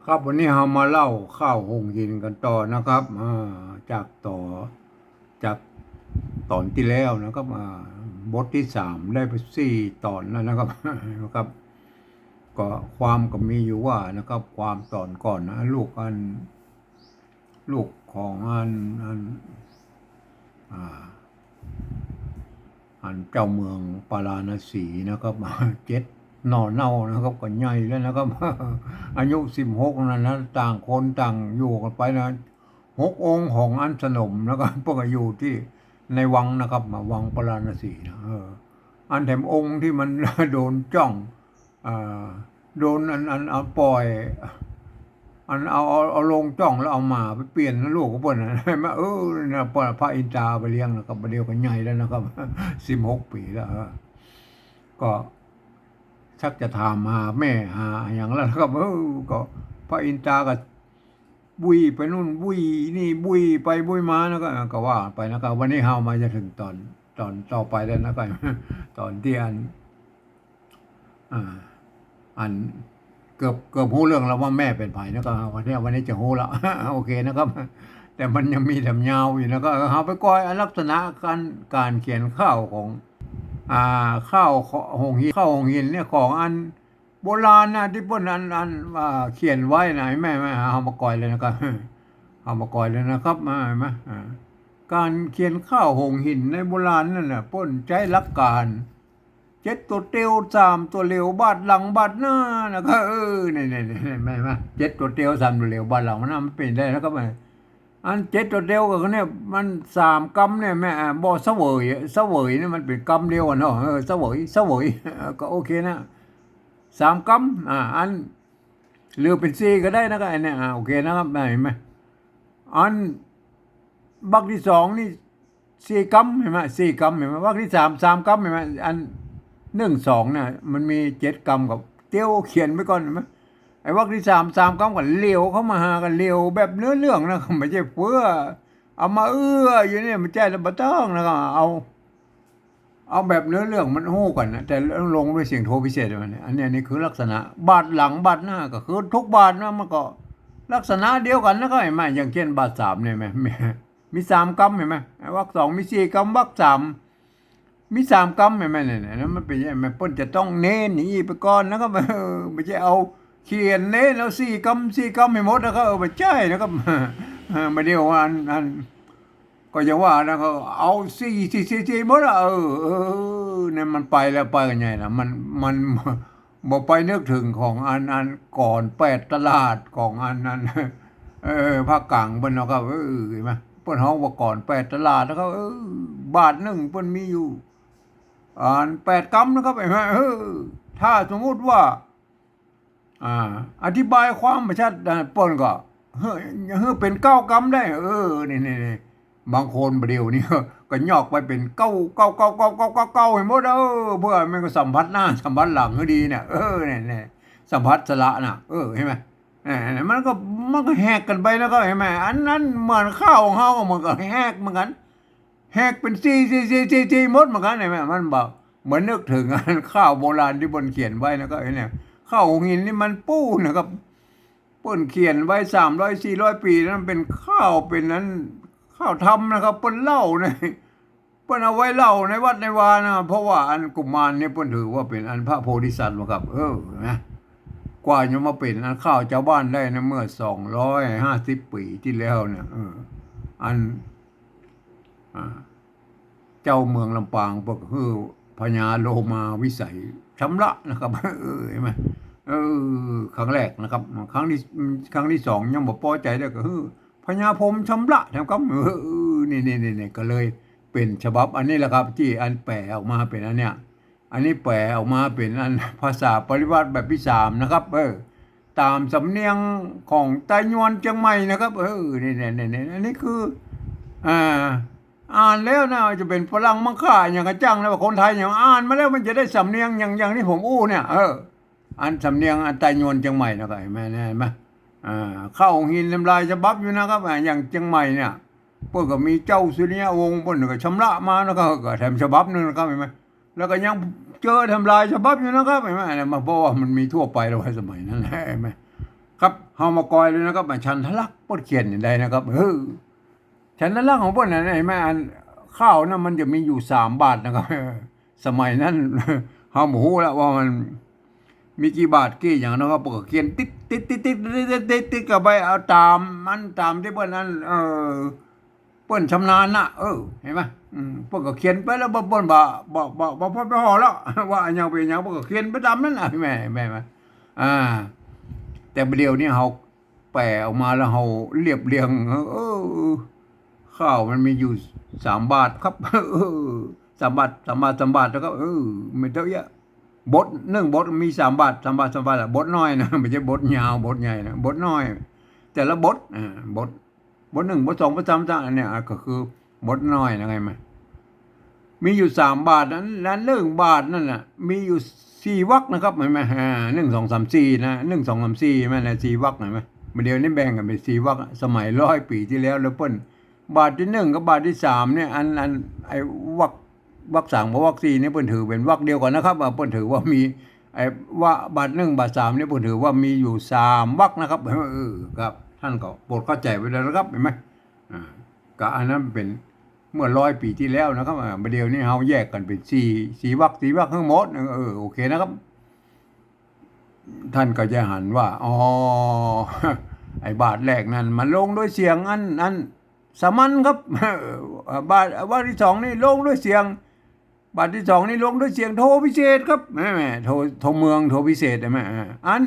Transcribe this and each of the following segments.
ครับวันนี้เรามาเล่าข้าวหงยินกันต่อนะครับจากต่อจากตอนที่แล้วนะครับบทที่3ได้ไป4 ตอนแล้วนะครับนะครับก็ความก็มีอยู่ว่านะครับความตอนก่อนนะลูกของอ่าเจ้าเมืองปาราณสีนะครับเจ็ดหน่อเน่านะครับก็ใหญ่แล้วนะครับอายุ16นั้นนะต่างคนต่างอยู่กันไปนะ6 องค์ของอันสนมนะครับพวกอยู่ที่ในวังนะครับมาวังปาราณสีนะอันแถมองค์ที่มันโดนจ้องอ่าโดนเอาปล่อยเอาลงจ้องแล้วเอามาไปเปลี่ยนนะลูกของเพิ่นนะมานะพระอินทราไปเลี้ยงนะครับประเดี๋ยวก็ใหญ่แล้วนะครับ16 ปีแล้วก็ชักจะถามหาแม่หาอย่างแล้วนะครับก็พระอินทราก็บุยไปนู่นบุยนี่บุยไปบุยมานะก็ว่าไปนะครับวันนี้เฮามาจะถึงตอนต่อไปแล้วนะครับตอนที่อ่าอันเกือบรู้เรื่องแล้วว่าแม่เป็นไผนะครับวันนี้จะรู้แล้วโอเคนะครับแต่มันยังมีแถมยาวอยู่นะก็เอาไปก่อยลักษณะการเขียนข้าวของข้าวหงหินเนี่ยของอันโบราณนะที่เพิ่นเขียนไว้นะแม่เอามาก่อยเลยนะครับเอามาก่อยเลยนะครับมาเห็นไหมการเขียนข้าวหงหินในโบราณนั่นน่ะเพิ่นใช้หลักการ7 ตัวเตียว3 ตัวเหลวบาดหลังบาดหน้านะครับนี่ไม่7 ตัวเตียว3 ตัวเหลวบาดหลังมันเป็นได้นะครับอัน7 ตัวเดียวก็เนี่ยมัน3 กำเนี่ยแม่บ่เสวยเนี่ยมันเป็นกำเดียวเนาะเสวยก็โอเคนะ3 กำอันเหลือเป็น4ก็ได้นะครับอันเนี้ยโอเคนะครับเห็นไหมอันบักที่2นี่4 กำเห็นไหม4 กำเห็นไหมบักที่3 3 กำเห็นไหมอัน1 2เนี่ยมันมี7 กำกับเตี้ยวเขียนไว้ก่อนเห็นไหมไอ้วรรคที่3 3 กำกันเลี้ยวเข้ามาหากันเลี้ยวแบบเนื้อเรื่องนะไม่ใช่เพื่อเอามาอยู่เนี่ยมันใจระบต้องนะครับเอาแบบเนื้อเรื่องมันโ้กันนะแต่ลงด้วยเสียงโทพิเศษมันเนี่ยอันนี้คือลักษณะบาดหลังบาดหน้าก็คือทุกบาดนะมันก็ลักษณะเดียวกันนะก็เห็นไหมอย่างเช่นบาด 3เนี่ยไหมมี3 กำเห็นไหมวรรค 2มี4 กำวรรค 3มี3 กำเห็นไหมเนี่ยมันเป็นยังไงเปิ้นจะต้องเน้นหนีไปก่อนนะครับไม่ใช่เอาเขียนเน้นแล้ว4 กำให้หมดนะครับไม่ใช่นะครับไม่ได้ว่าก็จะว่านะเขาเอาสี่หมดเนี่ยมันไปแล้วไปกันไงนะมันบอกไปนึกถึงของอันก่อน8 ตลาดของอันภาคกลางเปิ้นเนาะครับเห็นไหมเปิ้นฮ้องว่าก่อน8 ตลาดแล้วก็บาทหนึ่งเปิ้นมีอยู่8 กำนะครับเห็นไหมถ้าสมมุติว่าอธิบายความประชัดเปิ้นก็เป็น9 กำได้นี่บางคนประเดี๋ยวนี้ก็ยอกไปเป็นเก้าให้หมดเพื่อมันก็สัมผัสหน้าสัมผัสหลังให้ดีเนี่ยเนี่ยสัมผัสสละน่ะเห็นไหมมันก็แหกกันไปแล้วก็เห็นไหมอันนั้นเหมือนข้าวของเฮาก็มันก็แหกเหมือนกันแหกเป็นซีหมดเหมือนกันเห็นไหมมันบอกเหมือนนึกถึงอันข้าวโบราณที่บนเขียนไว้นะก็เห็นเนี่ยข้าวหินนี่มันปู้นะครับเปิ้นเขียนไว้300 400 ปีนั้นเป็นข้าวเป็นนั้นข้าวทำนะครับเปิ้นเล่าเนี่ยเปิ้นเอาไว้เล่าในวัดในวานะเพราะว่าอันกุมารเนี่ยเปิ้นถือว่าเป็นอันพระโพธิสัตว์นะครับนะกว่าจะมาเป็นอันข้าวชาวบ้านได้นะเมื่อ250 ปีที่แล้วเนี่ยอันเจ้าเมืองลำปางก็คือพญาโลมาวิสัยชำระนะครับเห็นไหมครั้งแรกนะครับครั้งที่2ยังบ่พอใจได้ก็คือพญาพรหมชำระแถมครับนี่ก็เลยเป็นฉบับอันนี้แหละครับที่อันแปลออกมาเป็นอันเนี้ยอันนี้แปลออกมาเป็นอันภาษาปริวัติแบบที่3นะครับตามสำเนียงของไต้หวันเชียงใหม่นะครับนี่อันนี้คืออ่าอ่านแล้วนะจะเป็นฝรั่งมังค่าอย่างกระจังแล้วว่าคนไทยอย่างอ่านมาแล้วมันจะได้สำเนียงอย่างที่ผมเนี่ยอันสำเนียงอันไต้หวันเชียงใหม่นะครับเห็นไหมเข้าหินลำลายฉบับอยู่นะครับอย่างเชียงใหม่เนี่ยเพิ่นก็มีเจ้าสุริยวงศ์เพิ่นก็ชำระมาแล้วก็แถมฉบับนึงนะครับเห็นไหมแล้วก็ยังเจอทำลายฉบับอยู่นะครับเห็นไหมมาเพราะว่ามันมีทั่วไปแล้วสมัยนั้นเห็นไหม ครับเฮามากอยเลยนะครับฉันทะลักปดเขียนอย่างใดนะครับฉันทะลักของพวกนั้นไอ้แม่อันข้าวนั้นมันจะมีอยู่3 บาทนะครับสมัยนั้นเฮาหมูแล้วว่ามันมีกี่บาทกี่อย่างนะครับปกเขียนติดกับไปเอาตามมันตามที่เพิ่นนั้นเปิ้นชำนาญนะเห็นไหมเปิ้นก็เขียนไปแล้วบ่เปิ้นบ่พอไปห่อแล้วว่าอันยังเป็นหยังเปิ้นก็เขียนไปตามนั้นน่ะแม่มาอ่าแต่เดี๋ยวนี้เฮาแปลออกมาแล้วเฮาเรียบเรียงข้าวมันมีอยู่3 บาทครับ3 บาทแล้วก็ไม่เท่าเยอะบท1 บทมี3 บาทอะบทน้อยนะไม่ใช่บทยาวบทใหญ่นะบทน้อยแต่ละบทบท1 บท 2 บท 3อันเนี้ยก็คือบทน้อยนะไงมันมีอยู่3 บาทนั้น1 บาทนั่นน่ะมีอยู่4 วรรคนะครับเห็นไหม1 2 3 4นะ1 2 3 4แม่นน่ะ4 วรรคเห็นไหมเดี๋ยวนี้แบ่งกันเป็น4 วรรคสมัย100 ปีที่แล้วเปิ้นบาทที่1กับบาทที่3เนี่ยอันไอ้วรรค3กับวรรค4เนี่ยเปิ้นถือเป็นวรรคเดียวกันนะครับเปิ้นถือว่ามีไอ้ว่าบาท1บาท3เนี่ยเปิ้นถือว่ามีอยู่3 วรรคนะครับครับท่านก็โปรดเข้าใจไว้แล้วนะครับเห็นไหมก็อันนั้นเป็นเมื่อ100 ปีที่แล้วนะครับเดี๋ยวนี้เฮาแยกกันเป็น4 วรรคทั้งหมดโอเคนะครับ ท่านก็จะหันว่าไอ้บาทแรกนั้นมันลงด้วยเสียงอันสามัญครับบาทที่2นี่ลงด้วยเสียงบาทที่2นี่ลงด้วยเสียงโทพิเศษครับแม่โทเมืองโทพิเศษแม่อัน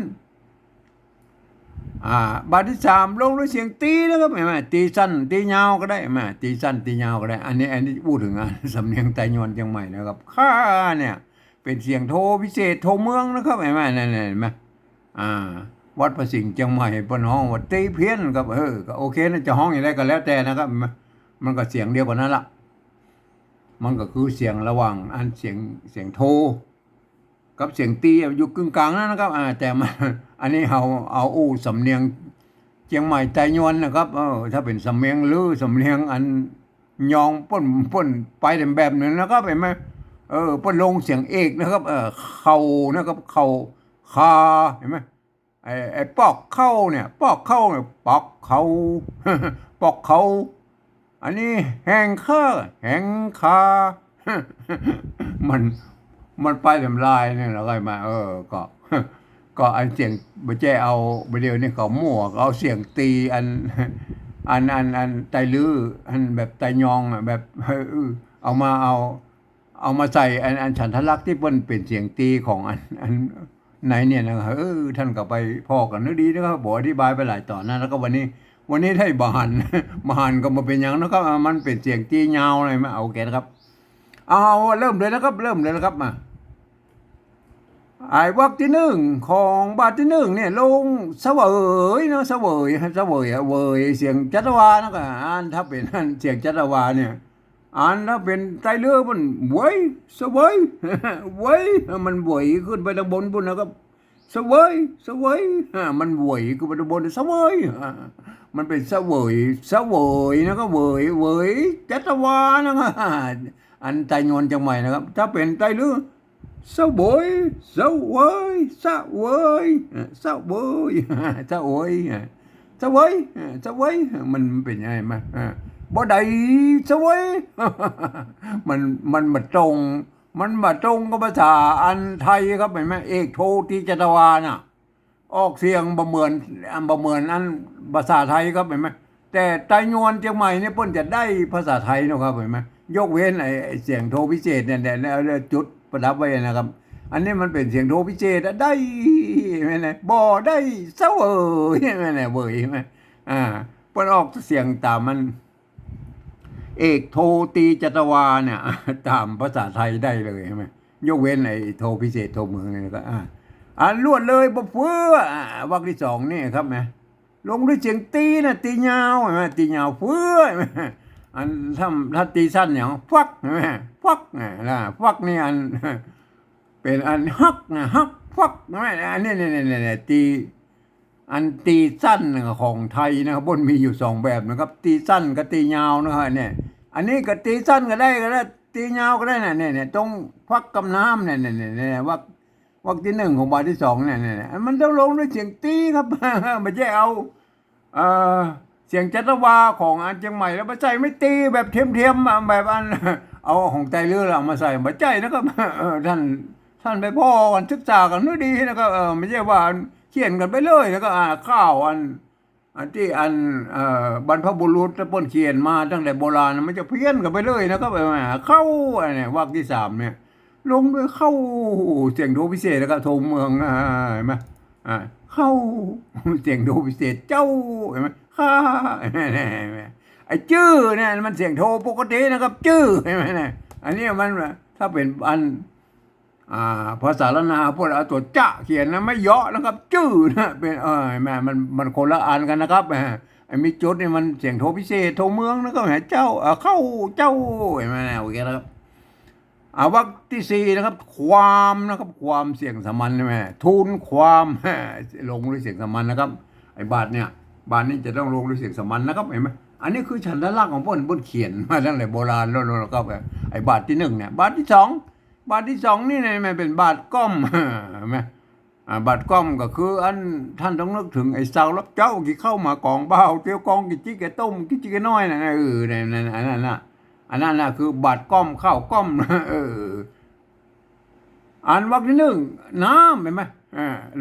บาทที่3ลงด้วยเสียงตีนะครับแม่ตีสั้นตียาวก็ได้แม่ตีสั้นตียาวก็ได้อันนี้พูดถึงสำเนียงไต้หวันเชียงใหม่นะครับข้าเนี่ยเป็นเสียงโทพิเศษโทเมืองนะครับแม่นั่นเห็นไหมวัดพระสิงห์เชียงใหม่เปิ้นห้องว่าตีเพี้ยนครับก็โอเคนะจะห้องอย่างไรก็แล้วแต่นะครับมันก็เสียงเดียวกันนั่นละมันก็คือเสียงระหว่างอันเสียงโทกับเสียงตีอยู่กึ่งกลางนั่นนะครับแต่มันอันนี้เอาสำเนียงเชียงใหม่ไต้หวันนะครับถ้าเป็นสำเนียงลือสำเนียงอันยองป่นไปแบบนึงนะครับเห็นไหมป่นลงเสียงเอกนะครับเขานะครับเขาคาเห็นไหมไอ้ปอกเข้าเนี่ยปอกเข้าปอกเขาปอกเขาอันนี้แหงข้าแหงคามันไปทำลายเนี่ยแล้วไงมาก็อันเสียงบ่แจ้เอาเดียวนี่เขามั่วเอาเสียงตีอันไตลืออันแบบไตยองแบบเอามาใส่อันฉันทลักษณ์ที่เปิ้นเป็นเสียงตีของอันไหนเนี่ยนะท่านก็ไปพ่อกันนึกดีนะครับบอกอธิบายไปหลายตอนนะแล้วก็วันนี้ได้บานก็มาเป็นอย่างนะครับมันเป็นเสียงตียาวอะไรมาโอเคนะครับเอาเริ่มเลยนะครับมาวรรคที่1ของบาทที่1เนี่ยลงเสวยเนาะเสวยเสียงจัตวานะก็ถ้าเป็นเสียงจัตวาเนี่ยถ้าเป็นไตเรือมันเว้ยเสวยเว้ยมันเวยขึ้นไปทางบนนะครับเสวยมันเวยขึ้นไปทางบนเสวยมันเป็นเสวยนะก็เวยจัตวานะครับอันไตยวนจังใหม่นะครับถ้าเป็นไตเรือเสวยมันเป็นยังไงมาบ่ได้เสวยมันมาตรงกับภาษาอันไทยครับเห็นไหมเอกโทติจตวาน่ะออกเสียงบ่เหมือนอันภาษาไทยครับเห็นไหมแต่ไต้หวันเชียงใหม่เนี่ยเพิ่นจะได้ภาษาไทยนะครับเห็นไหมยกเว้นไอ้เสียงโทพิเศษเนี่ยจุดประดับไว้นะครับอันนี้มันเป็นเสียงโทพิเศษได้แม่นบ่ได้เสวยแม่นเว้ยแม่เพิ่นออกเสียงตามมันเอกโทตีจตวาเนี่ยตามภาษาไทยได้เลยใช่ไหมยกเว้นไอ้โทพิเศษโทเมืองนี่ก็ลวดเลยบ่เฟื้อวรรคที่2นี่ครับแม่ลงด้วยเสียงตีนะตียาวใช่ไหมตียาวเฟื้ออันถ้าตีสั้นอย่างฟักใช่ไหมฟักฟักนี่อันเป็นอันฮักฟักใช่ไหมอันนี้ตีสั้นของไทยนะครับบนมีอยู่2แบบนะครับตีสั้นกับตียาวนะครับเนี่ยอันนี้ก็ตีสั้นก็ได้ตียาวก็ได้เนี่ยตรงฟักกับน้ำเนี่ยว่า วรรคที่หนึ่งของบาทที่สองเนี่ยมันต้องลงด้วยเสียงตีครับ ไม่ใช่เอาเออเสียงจัตวาของอันเชียงใหม่แล้วมาใส่ไม่ตีแบบเทียมๆแบบอันเอาของไตเรือเรามาใส่มาใจนะครับ ท่านไปพ่อกันศึกษากันด้วยดีนะครับไม่ใช่ว่าเขียนกันไปเลยแล้วก็ข้าวอันที่บรรพบุรุษตะป้นเขียนมาตั้งแต่โบราณมันจะเพี้ยนกันไปเลยนะครับเข้าเนี่ยวรรคที่สามเนี่ยลงด้วยเข้าเสียงโทพิเศษแล้วก็โทเมืองเห็นไหมเข้าเสียงโทพิเศษเจ้าเห็นไหมข้าไอ้จื้อเนี่ยมันเสียงโทปกตินะครับจื้อเห็นไหมเนี่ยอันนี้มันถ้าเป็นภาษาละนาพวกเอาตัวจะเขียนนะไม่เยาะนะครับจื้อนะเป็นแม่มันคนละอันกันนะครับไอ้มีจุดนี่มันเสียงโทพิเศษโทเมืองนะครับเจ้าเข้าเจ้าเห็นไหมนะโอเคนะครับวรรคที่สี่นะครับความนะครับความเสียงสามัญใช่ไหมทูลความลงด้วยเสียงสามัญนะครับไอ้บาทเนี่ยบาทนี้จะต้องลงด้วยเสียงสามัญนะครับเห็นไหมอันนี้คือฉันทลักษณ์ของพ้นเขียนมาตั้งแต่โบราณแล้วก็ไอ้บาทที่หนึ่งเนี่ยบาทที่สองนี่เนี่ยมันเป็นบาทก้อมเห็นไหมบาทก้อมก็คืออันท่านต้องนึกถึงไอ้สาวรับเจ้าที่เข้ามากองเบาเตี้ยวกองกิจิกแกต้มกิจิกแกน้อยนะเนี่ยอันนั้นน่ะคือบาทก้อมข้าวก้อมอันวรรคที่หนึ่งน้ำเห็นไหม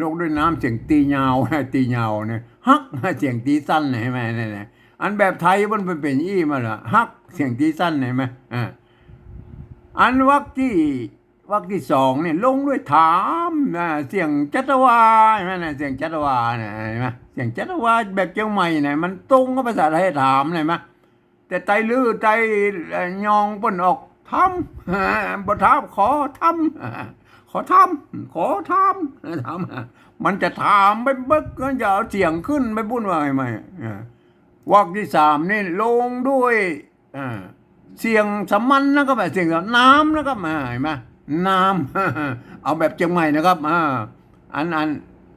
ลงด้วยน้ำเสียงตียาวตียาวเนี่ยฮักเสียงตีสั้นเห็นไหมเนี่ยอันแบบไทยมันเป็นอี้มาละฮักเสียงตีสั้นเห็นไหมอันวรรคที่สองเนี่ยลงด้วยถามเสียงจัตวาเห็นไหมเสียงจัตวาเนี่ยเห็นไหมเสียงจัตวาแบบเชียงใหม่เนี่ยมันตรงกับภาษาไทยถามเห็นไหมแต่ไตลือไตยองปนออกทำบ่ถามขอทำขอทำมันจะถามไปเบิกก็จะเอาเสียงขึ้นไปบุ่นว่าไงวรรคที่สามนี่ลงด้วยเสียงสามัญนะครับเสียงน้ำนะครับเห็นไหมน้ำเอาแบบเชียงใหม่นะครับอัน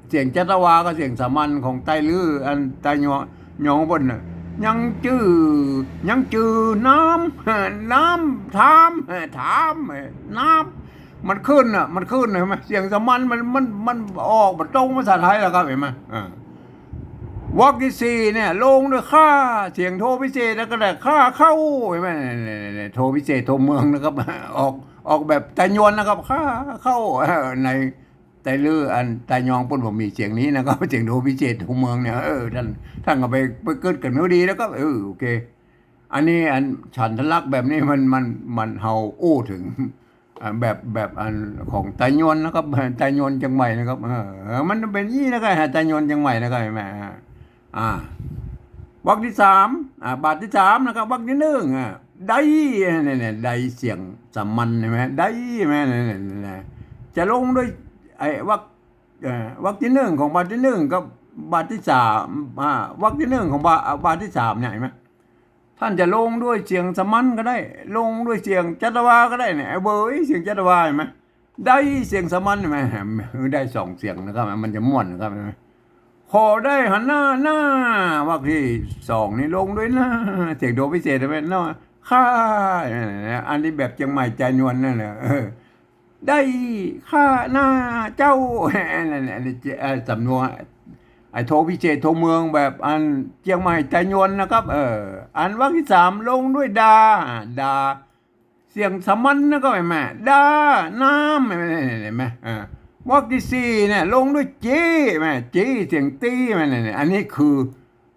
เสียงจัตวาก็เสียงสามัญของไตลืออันไตยองบนยังจื้อน้ำถามน้ำมันขึ้นเห็นไหมเสียงสามัญมันออกมันตรงภาษาไทยแล้วครับเห็นไหมวรรคที่สี่เนี่ยลงด้วยค่าเสียงโทพิเศษแล้วก็ได้ค่าเข้าเห็นไหมโทพิเศษโทเมืองนะครับออกแบบไตยวนนะครับค่าเข้าในไตลืออันไตยองปุ่นผมมีเสียงนี้นะครับเสียงโทพิเศษโทเมืองเนี่ยท่านก็ไปเกิดกันเนื้อดีแล้วก็โอเคอันนี้อันฉันทลักษณ์แบบนี้มันเฮาอู้ถึงแบบอันของไตยวนนะครับไตยวนจังใหม่นะครับมันเป็นยี่นะครับไตยวนจังใหม่นะครับแม่วรรคที่สามบาทที่สามนะครับวรรคที่หนึ่งได้เนี่ยได้เสียงสามัญใช่ไหมได้ไหมเนี่ยจะลงด้วยไอ้วรรคที่หนึ่งของบาทที่หนึ่งกับบาทที่สามวรรคที่หนึ่งของบาทที่สามเนี่ยเห็นไหมท่านจะลงด้วยเสียงสามัญก็ได้ลงด้วยเสียงจัตวาก็ได้เนี่ยเบยเสียงจัตวาเห็นไหมได้เสียงสามัญใช่ไหมได้สองเสียงนะครับมันจะม่วนนะครับขอได้หันหน้าวรรคที่สองนี่ลงด้วยนะเสียงโดพิเศษไหมเนาะข้าอันนี้แบบเชียงใหม่ใจนวลนั่นแหละได้ข้าหน้าเจ้าสำนวนไอ้โทพิเศษโทเมืองแบบอันเชียงใหม่ใจนวลนะครับอันวรรคที่สามลงด้วยดาเสียงสามัญนะก็เห็นไหมดาน้ำเห็นไหมวรรคที่สี่เนี่ยลงด้วยจีแม่จีเสียงตีแม่เนี่ยอันนี้คือ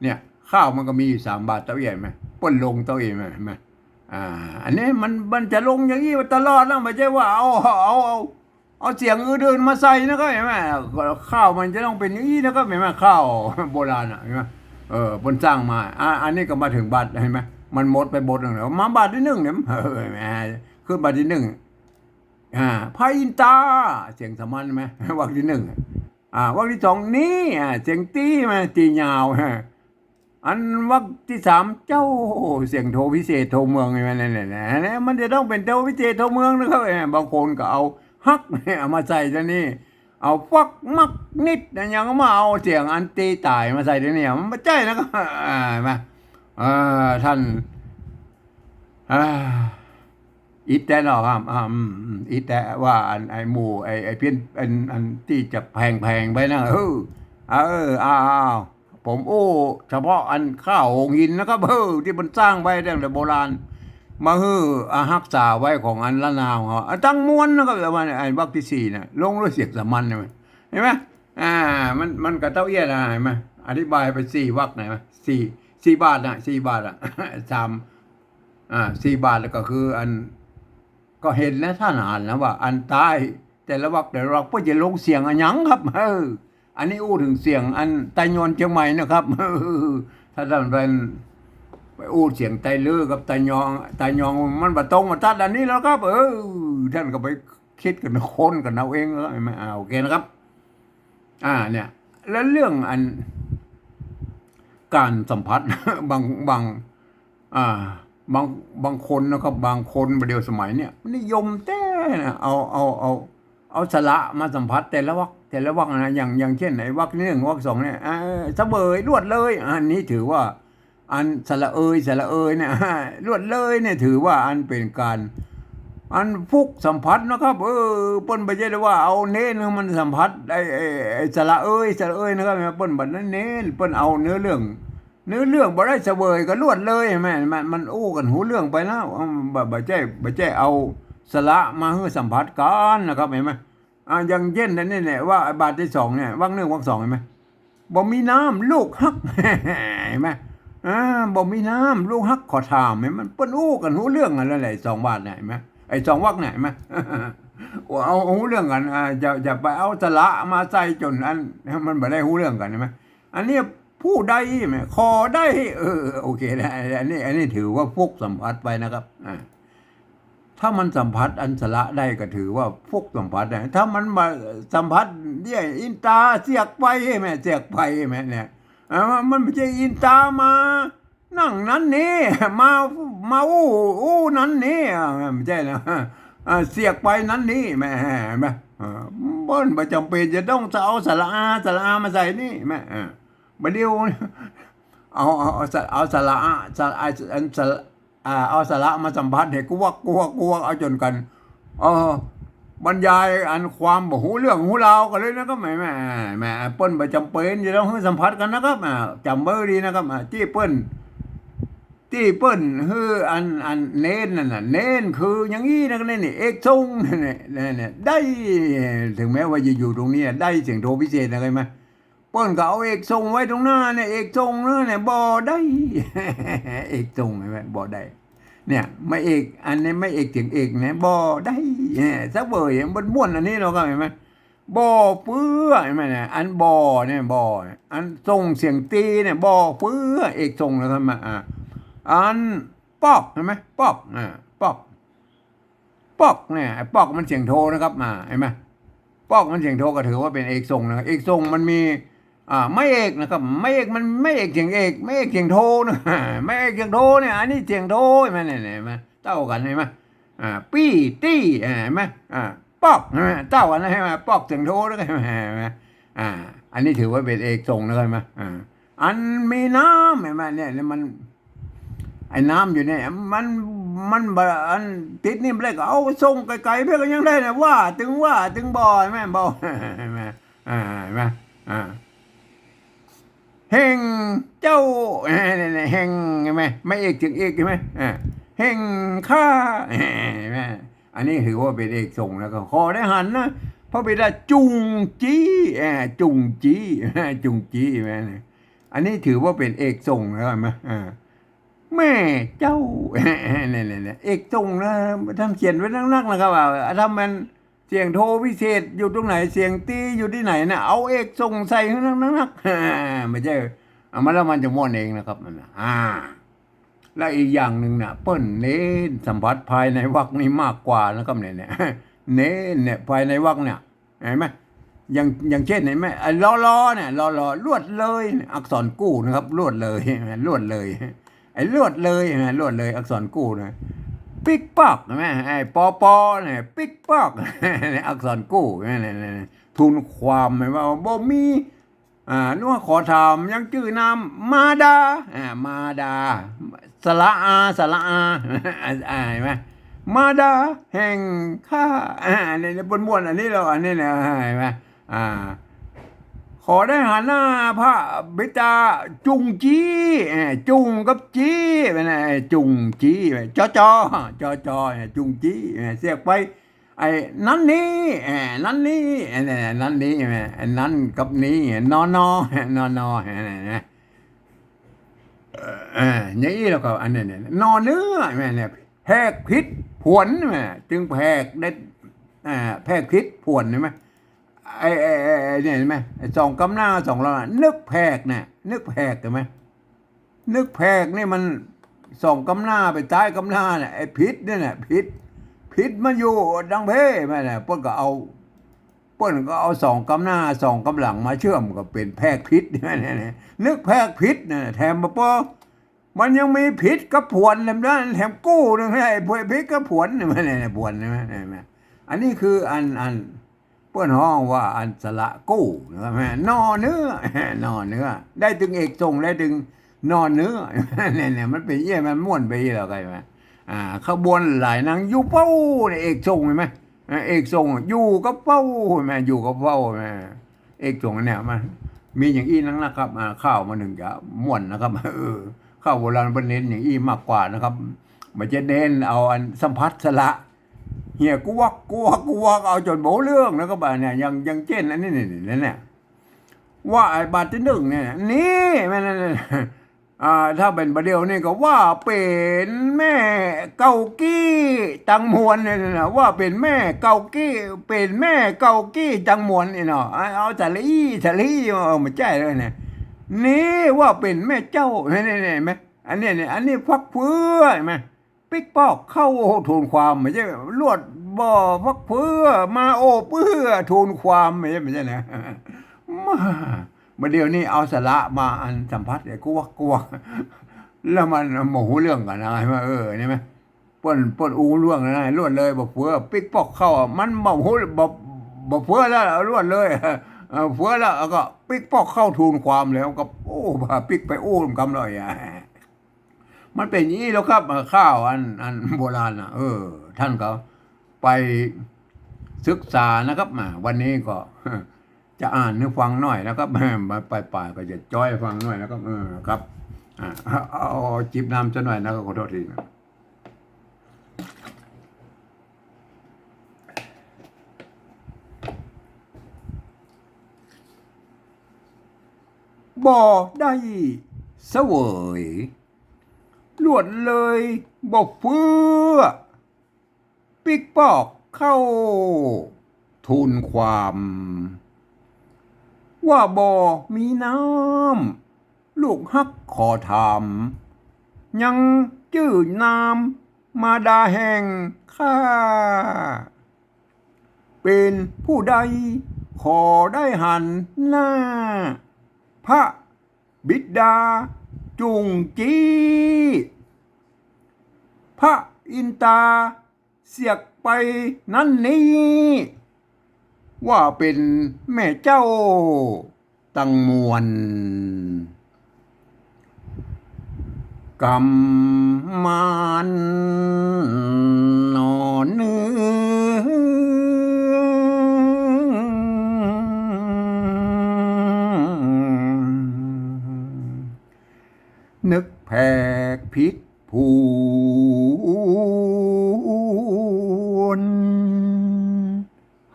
เนี่ยข้าวมันก็มีอยู่3 บาทเต้าเอี่ยมไหมป้นลงเต้าเอี่ยมไหมอันนี้มันจะลงอย่างนี้ตลอดนะไม่ใช่ว่าเอาเสียงอื่นๆมาใส่นะก็เห็นไหมข้าวมันจะต้องเป็นอย่างนี้นะก็เห็นไหมข้าวโบราณเห็นไหมบนสร้างมาอันนี้ก็มาถึงบาทเห็นไหมมันหมดไปบทหนึ่งแล้วมาบาทที่หนึ่งเนี่ยขึ้นบาทที่หนึ่งพายอินตาเสียงสามัญไหมวรรคที่หนึ่งวรรคที่สองนี่เสียงตีไหมตียาวอันวรรคที่สามเจ้าเสียงโทพิเศษโทเมืองไงนั่นมันจะต้องเป็นโทพิเศษโทเมืองนะครับบางคนก็เอาฮักเอามาใส่ตัวนี้เอาฟักมักนิดยังก็มาเอาเสียงอันตีตายมาใส่ตัวนี้มันไม่ใช่นะครับมาท่าน อีแต่เนาะครับอีแต่ว่าอันไอหมู่ไอเพี้ยนอันที่จะแพงไปนะอ้าวผมเฉพาะอันข้าวหงหินนะครับที่มันสร้างไว้ตั้งแต่โบราณมารักษาไว้ของอันละนาวเขาตั้งม้วนนะครับแต่ว่าไอ้วรรคที่สี่น่ะลงด้วยเสียงสามัญเห็นไหมมันกระเต้าเอี้ยนะเห็นไหมอธิบายไป4 วรรคไหนไหม4 บาทนะ4 บาทสาม4 บาทแล้วก็คืออันก็เห็นนะท่านอ่านนะว่าอันตายแต่ละวรรคเพื่อจะลงเสียงอันยังครับอันนี้ถึงเสียงอันไตยอนเชียงใหม่นะครับถ้าท่านเป็นไปเสียงไตลือกับไตยองมันบะตรงมาตัดอันนี้แล้วครับท่านก็ไปคิดกันคนกันเอาเองแล้วไม่โอเคนะครับเนี่ยแล้วเรื่องอันการสัมผัสบางอ่าบางคนนะครับบางคนประเดี๋ยวสมัยเนี่ยนิยมแต่เอาสระมาสัมผัสแต่ละวรรคนะอย่างเช่นไอ้วรรคที่ 1 วรรค 2เนี่ยเสวยรวดเลยอันนี้ถือว่าอันสระเอยเนี่ยรวดเลยเนี่ยถือว่าอันเป็นการอันฟุกสัมผัสนะครับเปิ้นไม่ใช่ว่าเอาเน้นมันสัมผัสไอ้สระเอยนะครับเปิ้นบัดนั้นเน้นเปิ้นเอาเนื้อเรื่องบ่ได้เสวยก็รวดเลยแม่มันกันหูเรื่องไปแล้วบ่ใช่เอาสระมาให้สัมผัสกันนะครับเห็นไหมอย่างเช่นนั่นเนี่ยว่าบาทที่ 2เนี่ยวรรค 1 วรรค 2เห็นไหมบ่มีน้ำลูกฮักเห็นไหมบ่มีน้ำลูกฮักขอถามเห็นมันเปิ้นกันหูเรื่องกันแล้วแหละ2 บาทเนี่ยเห็นไหมไอ้2 วรรคเนี่ยเห็นไหมเอาหูเรื่องกันจะไปเอาสระมาใส่จนอันมันบ่ได้หูเรื่องกันเห็นไหมอันนี้ผู้ใดไหมคอได้โอเคนะอันนี้ถือว่าฟุกสัมผัสไปนะครับถ้ามันสัมผัสอันสระได้ก็ถือว่าฟุกสัมผัสได้ถ้ามันมาสัมผัสเนี่ยอินตาเสียกไปแม่เนี่ยมันไม่ใช่อินตามานั่งนั้นนี่มานั้นนี่ไม่ใช่นะเสียกไปนั้นนี่แม่บ้านประจำเป็นจะต้องเอาสระอามาใส่นี่แม่บัดเดียวเอาสระเอาสระมาสัมผัสให้กูว่าเอาจนกันบรรยายอันความบ่หูเรื่องหูราวกันเลยนะครับแม่เปิ้นประจำเป็นจะต้องให้สัมผัสกันนะครับจำไว้ดีนะครับที่เปิ้นคืออันเน้นนั่นน่ะเน้นคืออย่างนี้นะนี่เอกทรงเนี่ยได้ถึงแม้ว่าจะอยู่ตรงนี้ได้เสียงโทพิเศษนะไหมเปิ้นก็เอาเอกทรงไว้ตรงหน้าเนี่ยเอกทรงเนี่ยบ่ได้เอกทรงใช่ไหมบ่ได้เนี่ยไม่เอกอันนี้ไม่เอกเสียงเอกเนี่ยบ่ได้สักเบยมันม้วนอันนี้เราก็เห็นไหมบ่เปื้อเห็นไหมเนี่ยอันบ่เนี่ยบ่อันทรงเสียงตีเนี่ยบ่เปื้อเอกทรงแล้วครับมาอันปอกเห็นไหมปอกเนี่ยปอกมันเสียงโทนะครับเห็นไหมปอกมันเสียงโทก็ถือว่าเป็นเอกทรงนะเอกทรงมันมีไม่เอกนะครับไม่เอกมันไม่เอกเสียงเอกไม่เอกเสียงโทนะไม่เอกเสียงโทเนี่ยอันนี้เสียงโทเห็นไหมเนี่ยเต้ากันเห็นไหมปี้ตี้เห็นไหมปอกเห็นไหมเต้ากันนะเห็นไหมปอกเสียงโทแล้วก็เห็นไหมอันนี้ถือว่าเป็นเอกทรงนะครับเห็นไหมอันมีน้ำเห็นไหมเนี่ยมันไอ้น้ำอยู่เนี่ยมันอันติดนี่ไม่ได้ก็เอาส่งไกลๆเพื่อก็ยังได้นะว่าถึงบ่อยแม่บ่แม่แม่เฮงเจ้าเฮงใช่ไหมไม่เอกถึงเอกใช่ไหมเฮงข้าแม่อันนี้ถือว่าเป็นเอกส่งแล้วก็คอได้หันนะเพราะเป็นจุงจี้แม่อันนี้ถือว่าเป็นเอกส่งแล้วไหมแม่เจ้าเนี่ยเอกทรงนะท่านเขียนไว้นักนะครับว่าถ้ามันเสียงโทพิเศษอยู่ตรงไหนเสียงตีอยู่ที่ไหนนะเอาเอกทรงใส่ให้นักไม่ใช่มาแล้วมันจะม้วนเองนะครับนั่นและอีกอย่างหนึ่งนะเปิ้นเน้นสัมผัสภายในวรรคนี้มากกว่านะครับเนี่ยเน้นเนี่ยภายในวรรคเนี่ยเห็นไหมอย่างเช่นเห็นไหมล้อเนี่ยล้อลวดเลยอักษรกู้นะครับลวดเลยไอ้ลวดเลยอักษรกู้นะปิ๊กปอกใช่ไหมไอ้ปอเนี่ยปิ๊กปอกอักษรกู้เนี่ยทุนความหมายว่าบ่มีนัวขอถามยังชื่อนามมาดาสระอาเห็นไหม มาดาแห่งข้าเนี่ยบนม้วนอันนี้เราอันนี้นะเห็นไหมอ่าขอได้หาหน้าพระบิดาจุงจี้จุงกับจี้เป็นไงจุงจี้จอจุงจี้เสียกไปไอ้นั้นนี้นั้นนี้นั้นนี้นั้นกับนี้นอนะอย่างนี้แล้วก็อันนี้เนี่ยนอเนื้อเนี่ยแพกพิษผวนจึงแพกได้แพกพิษผวนใช่ไหมเนี่ยเห็นไหมสองกำหน้าสองเรานึกแพกเนี่ยนึกแพกเห็นไหมนึกแพกนี่มันสองกำหน้าไปใต้กำหน้าเนี่ยไอ้พิษเนี่ยพิษมันอยู่ดังเพ่แม่เนี่ยเปิ้นก็เอาสองกำหน้าสองกำหลังมาเชื่อมก็เป็นแพกพิษเนี่ยนึกแพกพิษเนี่ยแถมมาปอมันยังมีพิษกับผวนเลยนะแถมกู้นึงให้พิษกับผวนเนี่ยผวนใช่ไหมอันนี้คืออันเปิ้นห้องว่าอันสละกู้นะครับนอเนื้อนอเนื้อได้ถึงเอกทรงได้ถึงนอเนื้อเนี่ยมันเป็นเยี่ยมันม่วนไปแล้วไงไหมขบวนหลายนางอยู่เป้าเนี่ยเอกทรงเห็นไหมเอกทรงอยู่กับเป้าเห็นไหมอยู่กับเป้าเอกทรงเนี่ยมันมีอย่างอี้นั่งนะครับข้าวมาหนึ่งจะม่วนนะครับข้าวโบราณเป็นเน้นอย่างอี้มากกว่านะครับมันจะเน้นเอาอันสัมผัสสละเฮียกูวักเอาจนโบเรื่องแล้วก็แบบเนี่ยยังเจนอันนี้เนี่ยว่าไอ้บาทที่หนึ่งเนี่ยนี่แม่นั่นถ้าเป็นประเดี๋ยวนี่ก็ว่าเป็นแม่เกากี้ตังมวนเนี่ยนะว่าเป็นแม่เกากี้เป็นแม่เกากี้ตังมวนนี่เนาะเอาสลีมาแจ้เลยเนี่ยนี่ว่าเป็นแม่เจ้าเนี่ยไหมอันนี้ฟักเพื่อไหมปิ๊กปอกเข้าทูลความไม่ใช่ลวดบ่อฟักเพื่อมาโอเพื่อทูลความไม่ใช่นะมาเดี๋ยวนี้เอาสละมาอันสัมผัสไอ้กลัวแล้วมันโมโหเรื่องกันอะไรมานี่ไหมป้นอูเรื่องนะลวดเลยบอกเฟือปิ๊กปอกเข้ามันโมโหบอกเฟือแล้วลวดเลยเฟือแล้วก็ปิ๊กปอกเข้าทูลความแล้วก็โอ้ปิ๊กไปโอ้กำเลยมันเป็นอย่างนี้แล้วครับข้าวอันโบราณท่านก็ไปศึกษานะครับวันนี้ก็จะอ่านให้ฟังหน่อยนะครับมาปลายก็จะจ้อยฟังหน่อยนะครับครับเอาจิบน้ำจะหน่อยนะขอโทษทีนะบ่ได้เสวยลวดเลยบอกเพื่อปิ๊กปอกเข้าทูลความว่าบ่มีน้ำลูกฮักขอถามยังจื่อน้ำมาดาแห่งข้าเป็นผู้ใดขอได้หันหน้าพระบิดาจุงจี้พระอินตาเสียกไปนั่นนี้ว่าเป็นแม่เจ้าตังมวนกำมันนอนเนื้อนึกแพกพิษผูน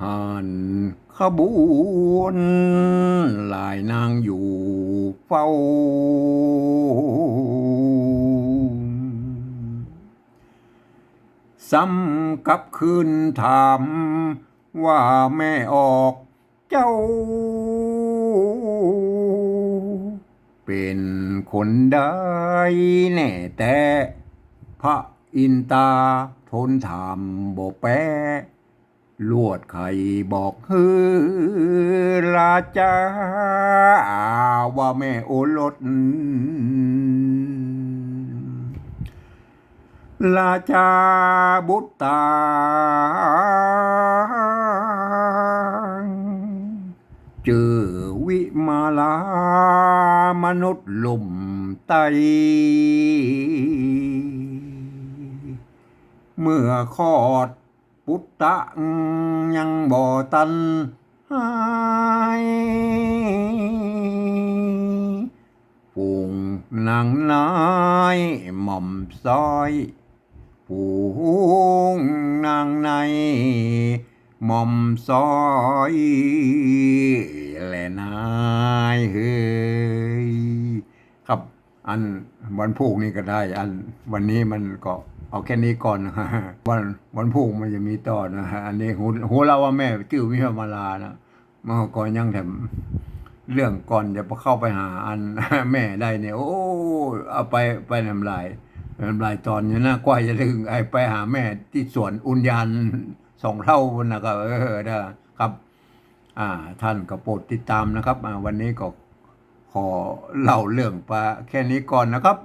หันขบวนหลายนางอยู่เฝ้าซ้ำกับคืนถามว่าแม่ออกเจ้าเป็นคนได้แน่แต่พระอินตาทนถามบ่แปะลวดไข่บอกฮือราชาว่าแม่โอรสราชาบุตรตาเจอวิมาลามนุษย์ลุ่มไต เมื่อคลอดปุตตะยังบ่ตันหายฝูงนางนายหม่อมซอยฝูงนางในหม่อมซอยและนายเฮ้ยครับอันวันพุกนี้ก็ได้อันวันนี้มันก็เอาแค่นี้ก่อนนะฮะวันพุกมันจะมีต่อนะฮะอันนี้หูเราว่าแม่จื้อวิภมาลานะมาก่อนยังแถมเรื่องก่อนจะเข้าไปหาอัน แม่ได้เนี่ยโอ้เอาไปน้ำลายตอนนี้นะกว่าจะถึงไอ้ไปหาแม่ที่สวนอุญญาณ2 เท่านะครับนะครับท่านก็โปรดติดตามนะครับวันนี้ก็ขอเล่าเรื่องปลาแค่นี้ก่อนนะครับ